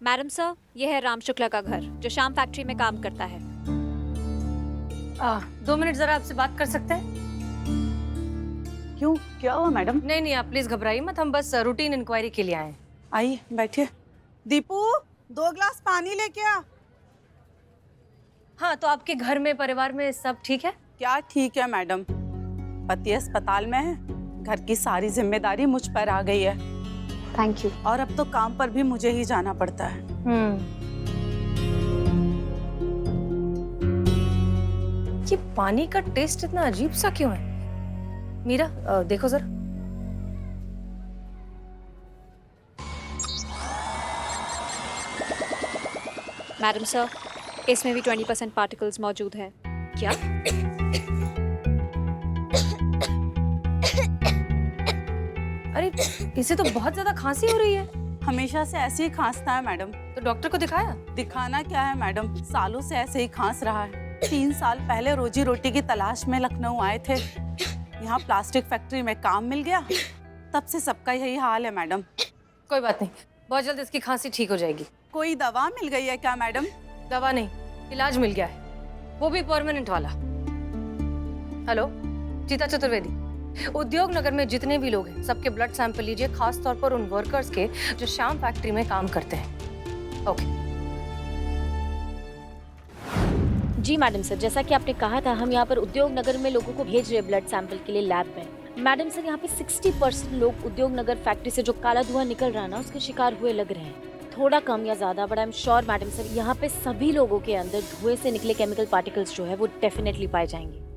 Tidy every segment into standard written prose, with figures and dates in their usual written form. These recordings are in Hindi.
मैडम सर, ये है राम शुक्ला का घर जो श्याम फैक्ट्री में काम करता है। 2 मिनट जरा आपसे बात कर सकते हैं? क्यों, क्या हुआ मैडम? नहीं नहीं, आप प्लीज घबराइए मत, हम बस रूटीन इंक्वायरी के लिए आए हैं। आइए बैठिए। दीपू, 2 गिलास पानी लेके आ। हाँ, तो आपके घर में परिवार में सब ठीक है? क्या ठीक है मैडम, पति अस्पताल में है, घर की सारी जिम्मेदारी मुझ पर आ गई है। Thank you. और अब तो काम पर भी मुझे ही जाना पड़ता है। ये पानी का टेस्ट इतना अजीब सा क्यों है? मीरा, देखो जरा। मैडम सर, इसमें भी 20% पार्टिकल्स मौजूद है। क्या? अरे, इसे तो बहुत ज्यादा खांसी हो रही है। हमेशा से ऐसे ही खांसता है मैडम। तो डॉक्टर को दिखाया? दिखाना क्या है मैडम, सालों से ऐसे ही खांस रहा है। 3 साल पहले रोजी रोटी की तलाश में लखनऊ आए थे, यहाँ प्लास्टिक फैक्ट्री में काम मिल गया, तब से सबका यही हाल है मैडम। कोई बात नहीं, बहुत जल्द इसकी खांसी ठीक हो जाएगी। कोई दवा मिल गई है क्या मैडम? दवा नहीं, इलाज मिल गया है, वो भी परमानेंट वाला। हेलो, चीता चतुर्वेदी, उद्योग नगर में जितने भी लोग हैं सबके ब्लड सैंपल लीजिए, खास तौर पर उन वर्कर्स के जो श्याम फैक्ट्री में काम करते हैं। ओके। जी मैडम सर, जैसा कि आपने कहा था, हम यहाँ पर उद्योग नगर में लोगों को भेज रहे हैं ब्लड सैंपल के लिए लैब में। मैडम सर, यहाँ पे 60% लोग उद्योग नगर फैक्ट्री से जो काला धुआं निकल रहा है ना, उसके शिकार हुए लग रहे हैं। थोड़ा कम या ज्यादा, but I am sure madam sir, यहाँ पे सभी लोगों के अंदर धुएं से निकले केमिकल पार्टिकल्स जो है वो डेफिनेटली पाए जाएंगे।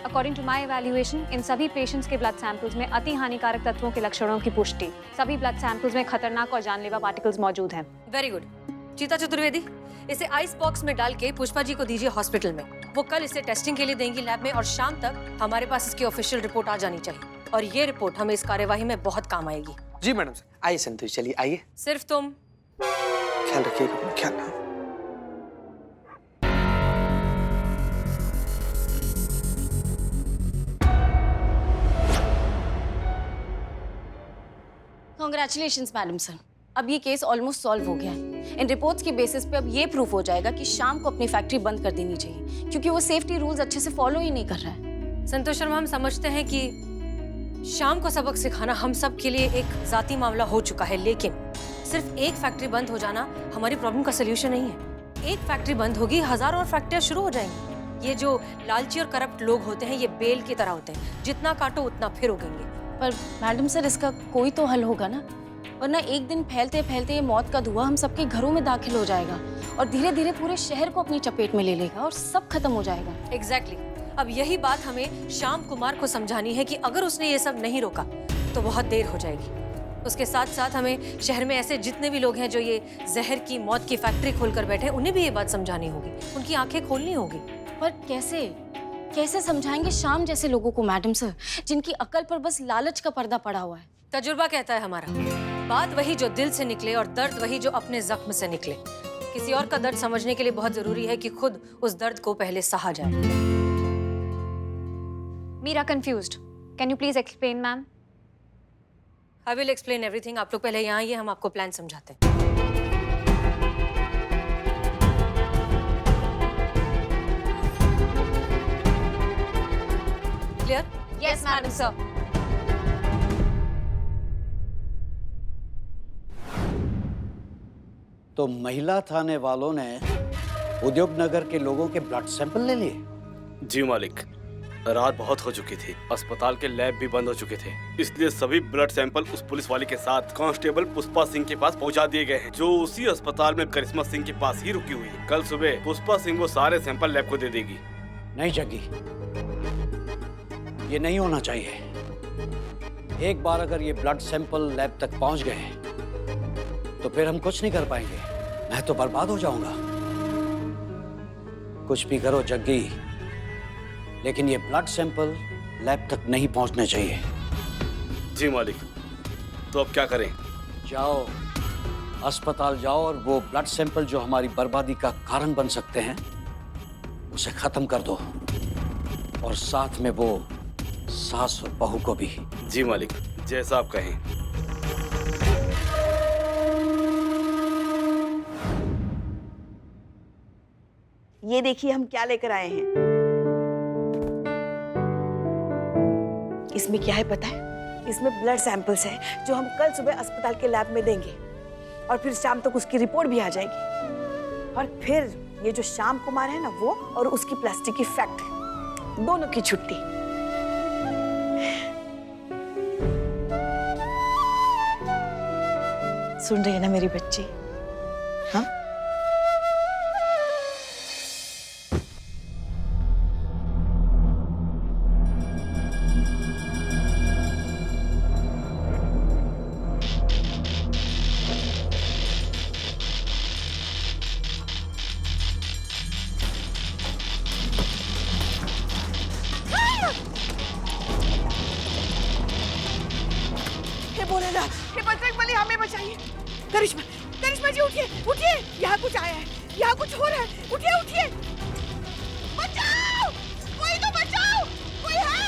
अकॉर्डिंग टू माई इवैल्यूएशन, इन सभी पेशेंट्स के ब्लड सैंपल्स में अति हानिकारक तत्वों के लक्षणों की पुष्टि। सभी ब्लड सैंपल्स में खतरनाक और जानलेवा पार्टिकल्स मौजूद हैं। Very good. चीता चतुर्वेदी, इसे आइस बॉक्स में डाल के पुष्पा जी को दीजिए हॉस्पिटल में। वो कल इसे टेस्टिंग के लिए देंगी लैब में, और शाम तक हमारे पास इसकी ऑफिशियल रिपोर्ट आ जानी चाहिए, और ये रिपोर्ट हमें इस कार्यवाही में बहुत काम आएगी। जी मैडम सर। आइए संतोष, चलिए आइए। सिर्फ तुम ख्याल रखिएगा अपना, ख्याल। कांग्रेचुलेशंस मैडम सर, अब ये केस ऑलमोस्ट सॉल्व हो गया है। इन रिपोर्ट्स के बेसिस पे अब ये प्रूफ हो जाएगा कि शाम को अपनी फैक्ट्री बंद कर देनी चाहिए, क्योंकि वो सेफ्टी रूल्स अच्छे से फॉलो ही नहीं कर रहा है। संतोष शर्मा, हम समझते हैं कि शाम को सबक सिखाना हम सब के लिए एक जाती मामला हो चुका है, लेकिन सिर्फ एक फैक्ट्री बंद हो जाना हमारी प्रॉब्लम का सोल्यूशन नहीं है। एक फैक्ट्री बंद होगी, हजारों और फैक्ट्रियां शुरू हो जाएंगी। ये जो लालची और करप्ट लोग होते हैं, ये बेल की तरह होते हैं, जितना काटो उतना फिर उगेंगे। पर मैडम सर, इसका कोई तो हल होगा ना, वरना एक दिन फैलते फैलते ये मौत का धुआं हम सबके घरों में दाखिल हो जाएगा और धीरे धीरे पूरे शहर को अपनी चपेट में ले लेगा और सब खत्म हो जाएगा। एग्जैक्टली। अब यही बात हमें श्याम कुमार को समझानी है कि अगर उसने ये सब नहीं रोका तो बहुत देर हो जाएगी। उसके साथ साथ हमें शहर में ऐसे जितने भी लोग हैं जो ये जहर की मौत की फैक्ट्री खोलकर बैठे, उन्हें भी ये बात समझानी होगी, उनकी आंखें खोलनी होगी। पर कैसे समझाएंगे शाम जैसे लोगों को मैडम सर, जिनकी अकल पर बस लालच का पर्दा पड़ा हुआ है? तजुर्बा कहता है हमारा, बात वही जो दिल से निकले और दर्द वही जो अपने जख्म से निकले। किसी और का दर्द समझने के लिए बहुत जरूरी है कि खुद उस दर्द को पहले सहा जाए। Meera confused, can you please explain ma'am? I will explain everything. आप लोग पहले यहाँ आइए, हम आपको प्लान समझाते हैं। क्लियर? Yes madam sir. तो महिला थाने वालों ने उद्योग नगर के लोगों के ब्लड सैंपल ले लिए? जी मालिक, रात बहुत हो चुकी थी, अस्पताल के लैब भी बंद हो चुके थे, इसलिए सभी ब्लड सैंपल उस पुलिस वाले के साथ कांस्टेबल पुष्पा सिंह के पास पहुंचा दिए गए हैं, जो उसी अस्पताल में करिश्मा सिंह के पास ही रुकी हुई है। कल सुबह पुष्पा सिंह वो सारे सैंपल लैब को दे देगी। नहीं जग्गी, ये नहीं होना चाहिए। एक बार अगर ये ब्लड सैंपल लैब तक पहुंच गए तो फिर हम कुछ नहीं कर पाएंगे। मैं तो बर्बाद हो जाऊंगा। कुछ भी करो जग्गी, लेकिन ये ब्लड सैंपल लैब तक नहीं पहुंचने चाहिए। जी मालिक। तो अब क्या करें? जाओ अस्पताल जाओ और वो ब्लड सैंपल जो हमारी बर्बादी का कारण बन सकते हैं उसे खत्म कर दो, और साथ में वो सास और बहू को भी। जी मालिक, जैसा आप कहें। ये देखिए हम क्या लेकर आए हैं। इसमें क्या है पता है? इसमें ब्लड सैंपल्स है जो हम कल सुबह अस्पताल के लैब में देंगे और फिर शाम तक उसकी रिपोर्ट भी आ जाएगी। और फिर ये जो श्याम कुमार है ना, वो और उसकी प्लास्टिक की फैक्ट्री, दोनों की छुट्टी। सुन रही है ना मेरी बच्ची? हाँ, हे बोलेला, हे बजरंग बली, हमें बचाइए। करिश्मा, करिश्मा जी उठिए, उठिए, यहाँ कुछ आया है, यहाँ कुछ हो रहा है, उठिए, उठिए, बचाओ, कोई तो बचाओ, कोई है?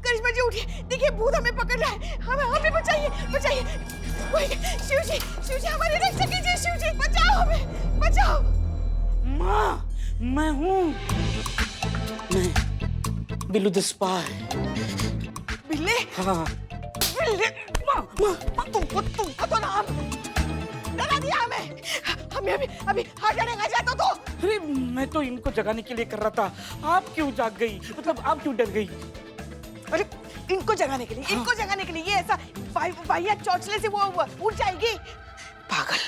करिश्मा जी उठिए, देखिए भूत हमें पकड़ रहा है, हमें बचाइए, बचाइए। शिव जी हमारी रक्षा कीजिए, शिव जी बचाओ हमें, बचाओ। माँ, मैं हूँ, मैं बिल्लू द स्पाई। बिल्ले? हाँ। बिल्ले? माँ, तुमको तो नाम डरा दिया हमें अभी हाथ डरेगा जाता तो। अरे मैं तो इनको जगाने के लिए कर रहा था, आप क्यों जाग गई? मतलब आप क्यों डर गई? अरे इनको जगाने के लिए ये ऐसा वाहियात चौचले से वो उड़ जाएगी। पागल,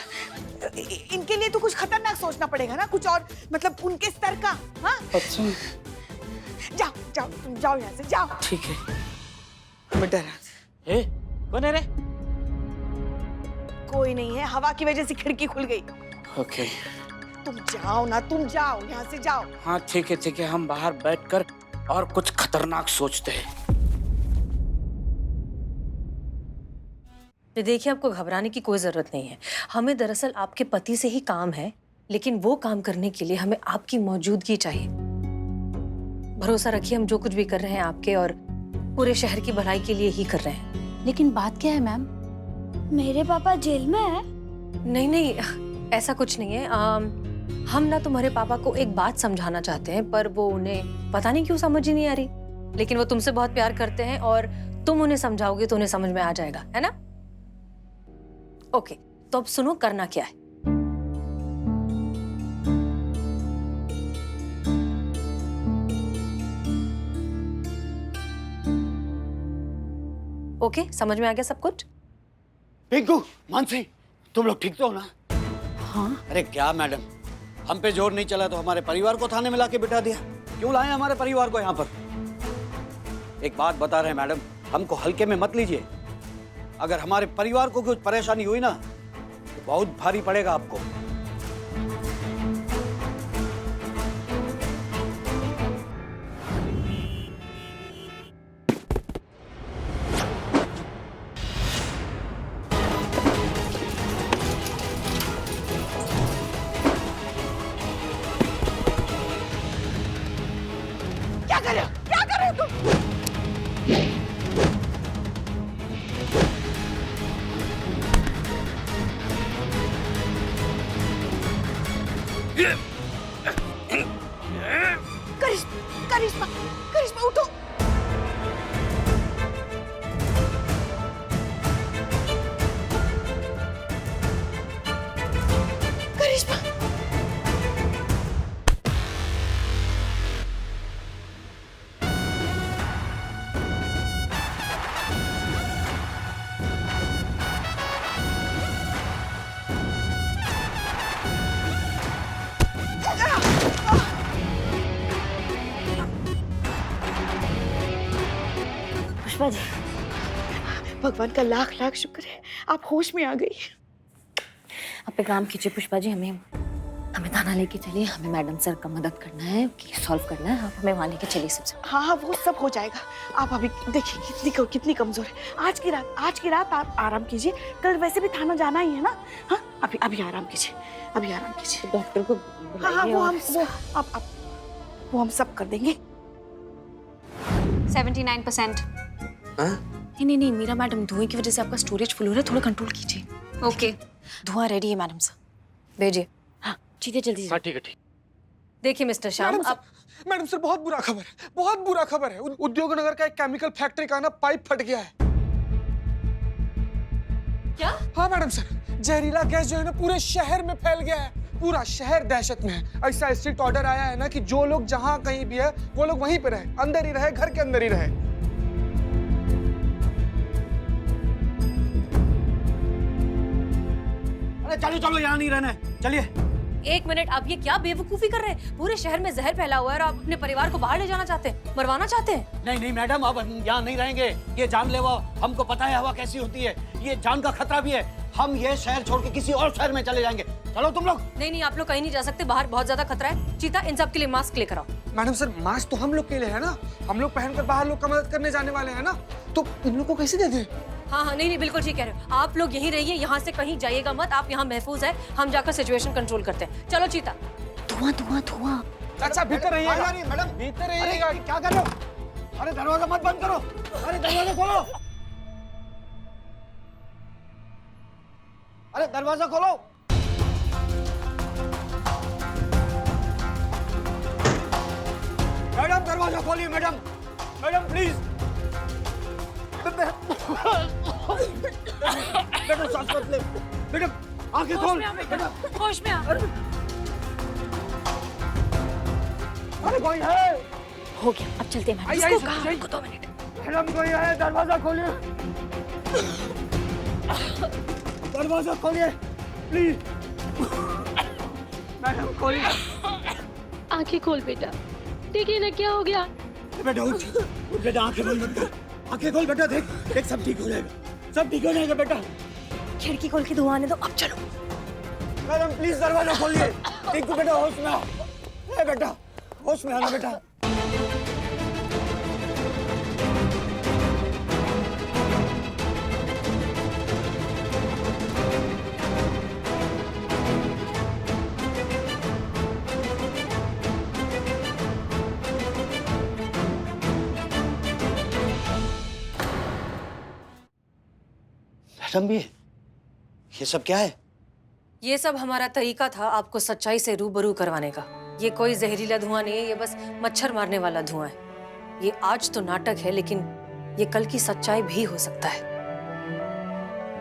इनके लिए तो कुछ खतरनाक सोचना पड़ेगा ना, कुछ और, मतलब उनके स्तर का। हाँ, अच्छा, जाओ तुम जाओ यहाँ से, जाओ। ठीक है। मैं डरा। ए, कौन है रे? कोई नहीं है, हवा की वजह से खिड़की खुल गई। ओके। तुम जाओ ना, तुम जाओ यहाँ से, जाओ। हाँ ठीक है, हम बाहर बैठकर और कुछ खतरनाक सोचते हैं। देखिए, आपको घबराने की कोई जरूरत नहीं है। हमें दरअसल आपके पति से ही काम है, लेकिन वो काम करने के लिए हमें आपकी मौजूदगी चाहिए। भरोसा रखिए, हम जो कुछ भी कर रहे हैं आपके और पूरे शहर की भलाई के लिए ही कर रहे हैं। लेकिन बात क्या है मैम? मेरे पापा जेल में है? नहीं, ऐसा कुछ नहीं है। हम ना तुम्हारे पापा को एक बात समझाना चाहते हैं, पर वो उन्हें पता नहीं क्यों समझ ही नहीं आ रही। लेकिन वो तुमसे बहुत प्यार करते हैं और तुम उन्हें समझाओगे तो उन्हें समझ में आ जाएगा, है ना? ओके, तो अब सुनो करना क्या है। ओके, समझ में आ गया सब कुछ? पिंकू, मानसी, तुम लोग ठीक तो हो ना? हाँ। अरे क्या मैडम, हम पे जोर नहीं चला तो हमारे परिवार को थाने में लाके बिठा दिया। क्यों लाए हमारे परिवार को यहाँ पर? एक बात बता रहे हैं मैडम, हमको हल्के में मत लीजिए। अगर हमारे परिवार को कुछ परेशानी हुई ना तो बहुत भारी पड़ेगा आपको। क्या कर रहे हो तुम? करिश्मा उठो। करिश्मा, पुष्पा जी, भगवान का लाख लाख शुक्र है आप होश में आ गई। आप एक काम कीजिए पुष्पा जी, हमें हमें थाना लेके चलिए, हमें मैडम सर का मदद करना है, केस सॉल्व करना है, आप हमें वहाँ लेके चलिए सबसे। हाँ हाँ वो सब हो जाएगा। आप अभी देखिए कितनी कमजोर है। आज की रात आप आराम कीजिए, कल वैसे भी थाना जाना ही है ना। हाँ अभी आराम कीजिए, अभी आराम कीजिए। डॉक्टर को हाँ हाँ वो हम सब कर देंगे। 79%। हाँ? नहीं मीरा मैडम, धुएं की वजह से आपका स्टोरेज फुल हो रहा है, थोड़ा कंट्रोल कीजिए। ओके। धुआं रेडी है मैडम सर, भेजिए। हाँ ठीक है, जल्दी हाँ ठीक है ठीक। देखिए मिस्टर श्याम, आप मैडम सर बहुत बुरा खबर है, बहुत बुरा खबर है। उद्योग नगर का एक केमिकल फैक्ट्री का ना पाइप फट गया है। क्या? हाँ मैडम सर, जहरीला गैस जो है ना पूरे शहर में फैल गया है। पूरा शहर दहशत में है। ऐसा स्ट्रिक्ट ऑर्डर आया है ना कि जो लोग जहाँ कहीं भी है वो लोग वहीं पे रहे, अंदर ही रहे, घर के अंदर ही रहे। अरे चलो चलो, यहाँ नहीं रहना है, चलिए। एक मिनट, आप ये क्या बेवकूफी कर रहे हैं? पूरे शहर में जहर फैला हुआ है और आप अपने परिवार को बाहर ले जाना चाहते हैं, मरवाना चाहते हैं? नहीं मैडम, अब हम यहाँ नहीं रहेंगे। ये जानलेवा, हमको पता है हवा कैसी होती है, ये जान का खतरा भी है। हम ये शहर छोड़ के किसी और शहर में चले जाएंगे। चलो तुम लोग। नहीं आप लोग कहीं नहीं जा सकते, बाहर बहुत ज्यादा खतरा है। चीता, इन सब के लिए मास्क लेकर आओ। मैडम सर मास्क तो हम लोग के लिए है ना, हम लोग पहनकर बाहर लोग का मदद करने जाने वाले हैं ना, तो इन लोग को कैसे दे दें? हाँ नहीं बिल्कुल ठीक कह रहे हो। आप लोग यहीं रहिए, यहाँ से कहीं जाइएगा मत, आप यहाँ महफूज है, हम जाकर सिचुएशन कंट्रोल करते हैं। चलो चीता। धुआं। अच्छा भीतर रहिएगा मैडम, भीतर रहिएगा। क्या कर रहे हो? अरे दरवाजा मत बंद करो, अरे दरवाजा खोलो, अरे दरवाजा खोलो। मैडम दरवाजा खोलिए, मैडम प्लीज। बेटा सांस मत ले, बेटा आंखें खोल, होश में आ। अरे कोई है? हो गया, अब चलते हैं मैडम। आइए, इसको कहा, आइए। रुको 2 मिनट। मैडम कोई है? दरवाजा खोलिए, दरवाजा खोलिए प्लीज। मैडम खोलिए। आंखें खोल बेटा, देखिए ना क्या हो गया। बेटा उठ बेटा, आंखें बंद मत कर, आंखें खोल बेटा, देख सब ठीक हो जाएगा, सब ठीक हो जाएगा बेटा। खिड़की खोल के धुआं आने दो, अब चलो। मैडम प्लीज दरवाजा खोलिए, देख तो बेटा होश में आओ। ए बेटा होश में आना बेटा। मैडम ये सब क्या है? ये सब हमारा तरीका था आपको सच्चाई से रूबरू करवाने का। ये कोई जहरीला धुआं नहीं है, ये बस मच्छर मारने वाला धुआं है। ये आज तो नाटक है, लेकिन ये कल की सच्चाई भी हो सकता है।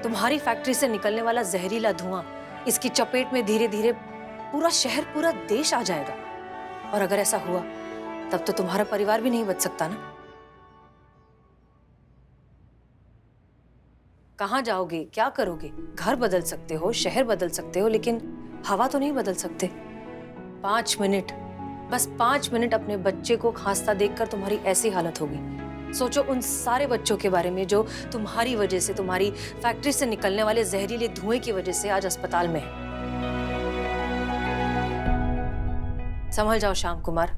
तुम्हारी फैक्ट्री से निकलने वाला जहरीला धुआं, इसकी चपेट में धीरे धीरे पूरा शहर, पूरा देश आ जाएगा। और अगर ऐसा हुआ तब तो तुम्हारा परिवार भी नहीं बच सकता ना। कहाँ जाओगे, क्या करोगे? घर बदल सकते हो, शहर बदल सकते हो, लेकिन हवा तो नहीं बदल सकते। 5 मिनट, बस 5 मिनट अपने बच्चे को खांसता देखकर तुम्हारी ऐसी हालत होगी। सोचो उन सारे बच्चों के बारे में जो तुम्हारी वजह से, तुम्हारी फैक्ट्री से निकलने वाले जहरीले धुएं की वजह से आज अस्पताल में है। संभल जाओ श्याम कुमार,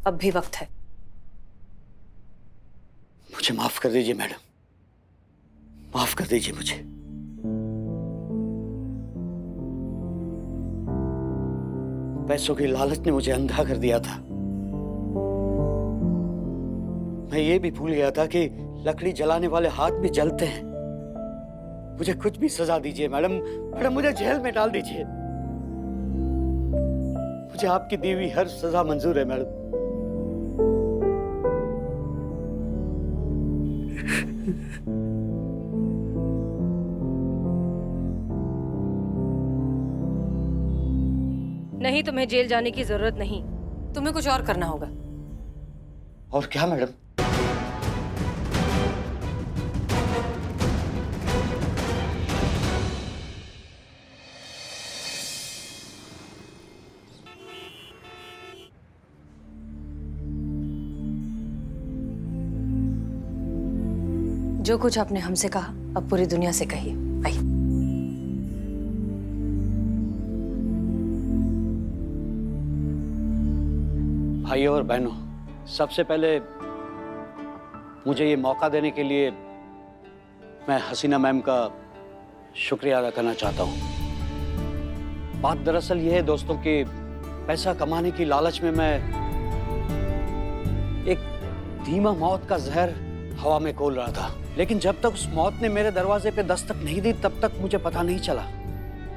अब भी वक्त है। मुझे माफ कर दीजिए मैडम, माफ कर दीजिए मुझे। पैसों की लालच ने मुझे अंधा कर दिया था। मैं ये भी भूल गया था कि लकड़ी जलाने वाले हाथ भी जलते हैं। मुझे कुछ भी सजा दीजिए मैडम, मुझे जेल में डाल दीजिए। मुझे आपकी दी हुई हर सजा मंजूर है मैडम। नहीं, तुम्हें जेल जाने की जरूरत नहीं, तुम्हें कुछ और करना होगा। और क्या मैडम? जो कुछ आपने हमसे कहा अब पूरी दुनिया से कहिए। आइए। भाइयों और बहनों, सबसे पहले मुझे ये मौका देने के लिए मैं हसीना मैम का शुक्रिया अदा करना चाहता हूँ। बात दरअसल ये है दोस्तों कि पैसा कमाने की लालच में मैं एक धीमा मौत का जहर हवा में घोल रहा था, लेकिन जब तक उस मौत ने मेरे दरवाजे पे दस्तक नहीं दी तब तक मुझे पता नहीं चला।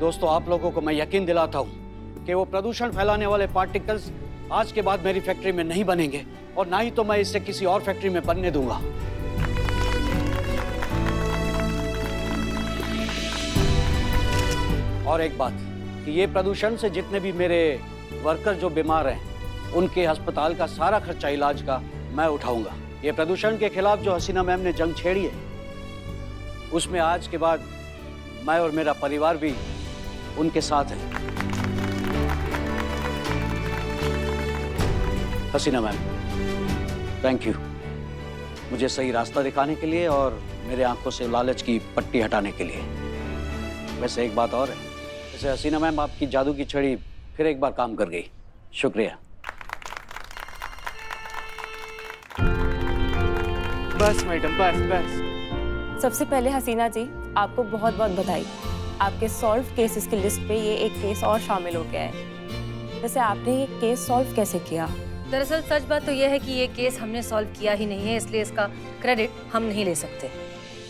दोस्तों, आप लोगों को मैं यकीन दिलाता हूँ कि वो प्रदूषण फैलाने वाले पार्टिकल्स आज के बाद मेरी फैक्ट्री में नहीं बनेंगे और ना ही तो मैं इससे किसी और फैक्ट्री में बनने दूंगा। और एक बात कि ये प्रदूषण से जितने भी मेरे वर्कर जो बीमार हैं उनके अस्पताल का सारा खर्चा इलाज का मैं उठाऊंगा। ये प्रदूषण के खिलाफ जो हसीना मैम ने जंग छेड़ी है उसमें आज के बाद मैं और मेरा परिवार भी उनके साथ है। हसीना मैम, थैंक यू मुझे सही रास्ता दिखाने के लिए और मेरे आंखों से लालच की पट्टी हटाने के लिए। वैसे एक बात और है, जैसे हसीना मैम आपकी जादू की छड़ी फिर एक बार काम कर गई। शुक्रिया। बस मैडम, बस बस। सबसे पहले हसीना जी, आपको बहुत बहुत बधाई। आपके सॉल्व केसेस की लिस्ट पे ये एक केस और शामिल हो गया है। वैसे आपने ये केस सॉल्व कैसे किया? दरअसल सच बात तो यह है कि ये केस हमने सॉल्व किया ही नहीं है, इसलिए इसका क्रेडिट हम नहीं ले सकते।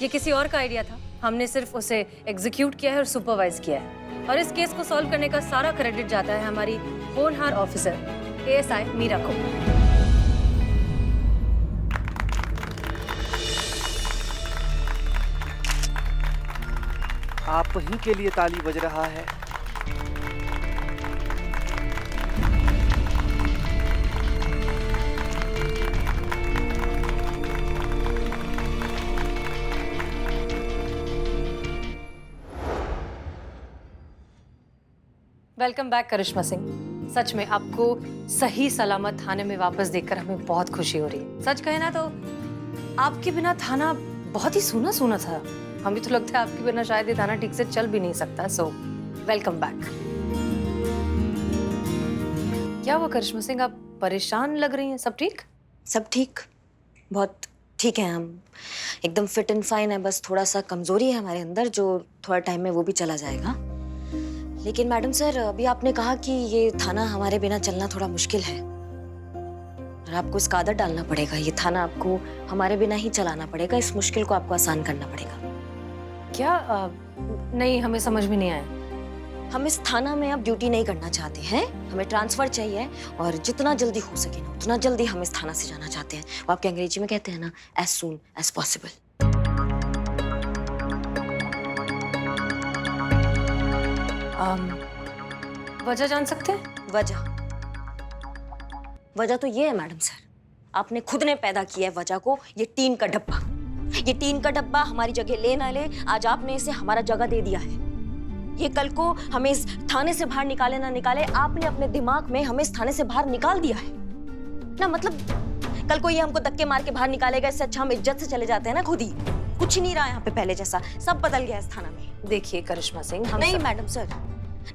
ये किसी और का आइडिया था, हमने सिर्फ उसे एग्जीक्यूट किया है और सुपरवाइज किया है। और इस केस को सॉल्व करने का सारा क्रेडिट जाता है हमारी होनहार ऑफिसर ASI मीरा को। आप ही के लिए ताली बज रहा है। वेलकम बैक करिश्मा सिंह। सच में आपको सही सलामत थाने में वापस देखकर हमें बहुत खुशी हो रही है। सच कहे ना तो आपके बिना थाना बहुत ही सूना सूना था। हमें तो लगता है आपके बिना शायद ये थाना ठीक से चल भी नहीं सकता। So welcome back. क्या हुआ करिश्मा सिंह, आप परेशान लग रही हैं? सब ठीक? सब ठीक, बहुत ठीक है। हम एकदम फिट एंड फाइन है, बस थोड़ा सा कमजोरी है हमारे अंदर जो थोड़ा टाइम में वो भी चला जाएगा। लेकिन मैडम सर, अभी आपने कहा कि ये थाना हमारे बिना चलना थोड़ा मुश्किल है और आपको इसका आदत डालना पड़ेगा। ये थाना आपको हमारे बिना ही चलाना पड़ेगा, इस मुश्किल को आपको आसान करना पड़ेगा। क्या नहीं, हमें समझ में नहीं आया। हम इस थाना में अब ड्यूटी नहीं करना चाहते हैं, हमें ट्रांसफर चाहिए और जितना जल्दी हो सके ना उतना जल्दी हम इस थाना से जाना चाहते हैं। वो आपके अंग्रेजी में कहते हैं ना, एज सून एज पॉसिबल। वजह जान सकते हैं? वजह तो ये है मैडम सर, आपने खुद ने पैदा किया है वजह को। ये टीन का डब्बा, ये टीन का डब्बा हमारी जगह ले ना ले, आज आपने इसे हमारा जगह दे दिया है। ये कल को हमें इस थाने से बाहर निकाले ना निकाले, आपने अपने दिमाग में हमें इस थाने से बाहर निकाल दिया है ना। मतलब कल को ये हमको धक्के मार के बाहर निकालेगा, इससे अच्छा हम इज्जत से चले जाते हैं ना। खुद ही कुछ नहीं रहा यहाँ पे पहले जैसा, सब बदल गया इस थाना में। देखिए करिश्मा सिंह, हम नहीं मैडम सर,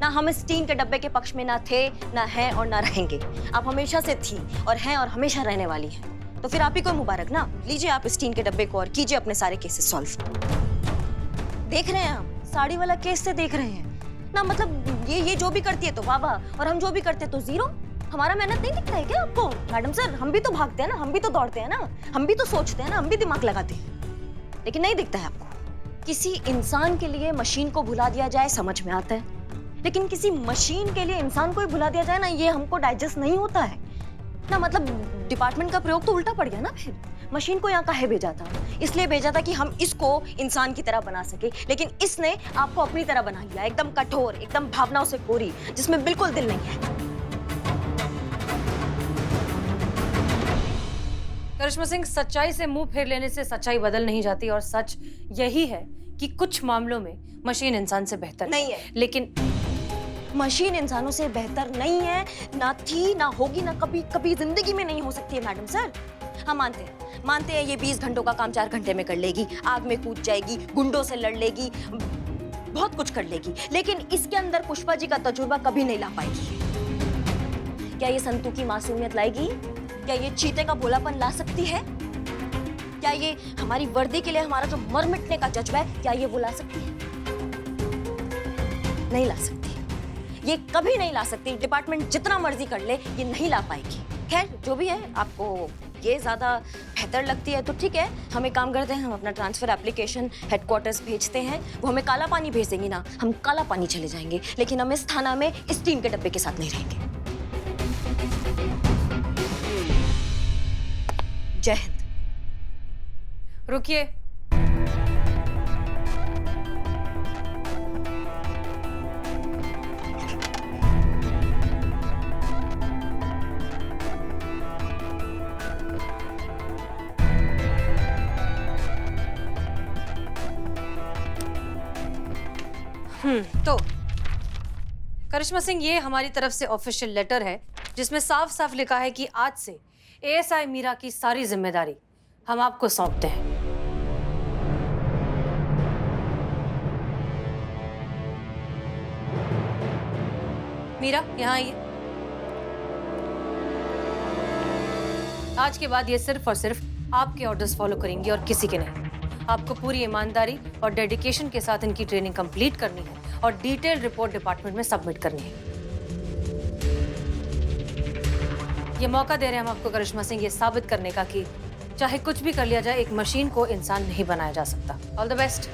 ना हम इस टीन के डब्बे के पक्ष में ना थे, ना हैं और ना रहेंगे। आप हमेशा से थी और हैं और हमेशा रहने वाली हैं। तो फिर आप ही को मुबारक ना। लीजिए आप इस टीन के डब्बे को और कीजिए अपने सारे केसेस सॉल्व। देख रहे हैं हम, साड़ी वाला केस से देख रहे हैं ना। मतलब ये जो भी करती है तो वाह वाह, और हम जो भी करते तो जीरो। हमारा मेहनत नहीं दिखता है क्या आपको? मैडम सर, हम भी तो भागते हैं ना, हम भी तो दौड़ते हैं ना, हम भी तो सोचते हैं ना, हम भी दिमाग लगाते हैं, लेकिन नहीं दिखता है आपको। किसी इंसान के लिए मशीन को भुला दिया जाए समझ में आता है, लेकिन किसी मशीन के लिए इंसान को ही भुला दिया जाए ना, ये हमको डाइजेस्ट नहीं होता है ना। मतलब डिपार्टमेंट का प्रयोग तो उल्टा पड़ गया ना। फिर मशीन को यहाँ काहे भेजा था? इसलिए भेजा था कि हम इसको इंसान की तरह बना सके, लेकिन इसने आपको अपनी तरह बना लिया, एकदम कठोर, एकदम भावनाओं से कोरी, जिसमें बिल्कुल दिल नहीं है। करिश्मा सिंह, सच्चाई से मुंह फेर लेने से सच्चाई बदल नहीं जाती, और सच यही है कि कुछ मामलों में मशीन इंसान से बेहतर नहीं है। लेकिन मशीन इंसानों से बेहतर नहीं है, ना थी, ना होगी, ना कभी कभी जिंदगी में नहीं हो सकती है मैडम सर। हम मानते हैं ये 20 घंटों का काम 4 घंटे में कर लेगी, आग में कूद जाएगी, गुंडों से लड़ लेगी, बहुत कुछ कर लेगी, लेकिन इसके अंदर पुष्पा जी का तजुर्बा कभी नहीं ला पाएगी। क्या ये संतू की मासूमियत लाएगी? क्या ये चीते का भोलापन ला सकती है? क्या ये हमारी वर्दी के लिए हमारा जो मर मिटने का जज्बा है, क्या ये वो ला सकती है? नहीं ला सकती, ये कभी नहीं ला सकती। डिपार्टमेंट जितना मर्जी कर ले, ये नहीं ला पाएगी। खैर जो भी है, आपको ये ज्यादा बेहतर लगती है तो ठीक है, हम एक काम करते हैं, हम अपना ट्रांसफर एप्लीकेशन हेडक्वार्टर्स भेजते हैं, वो हमें काला पानी भेज देंगी ना, हम काला पानी चले जाएंगे, लेकिन हम इस थाना में इस टीम के डब्बे के साथ नहीं रहेंगे। जय हिंद। रुकिए। तो करिश्मा सिंह, ये हमारी तरफ से ऑफिशियल लेटर है जिसमें साफ साफ लिखा है कि आज से एएसआई मीरा की सारी जिम्मेदारी हम आपको सौंपते हैं। मीरा, यहाँ आइए। आज के बाद ये सिर्फ और सिर्फ आपके ऑर्डर्स फॉलो करेंगी और किसी के नहीं। आपको पूरी ईमानदारी और डेडिकेशन के साथ इनकी ट्रेनिंग कंप्लीट करनी है और डिटेल रिपोर्ट डिपार्टमेंट में सबमिट करनी है। ये मौका दे रहे हैं हम आपको करिश्मा सिंह, ये साबित करने का कि चाहे कुछ भी कर लिया जाए, एक मशीन को इंसान नहीं बनाया जा सकता। All the best.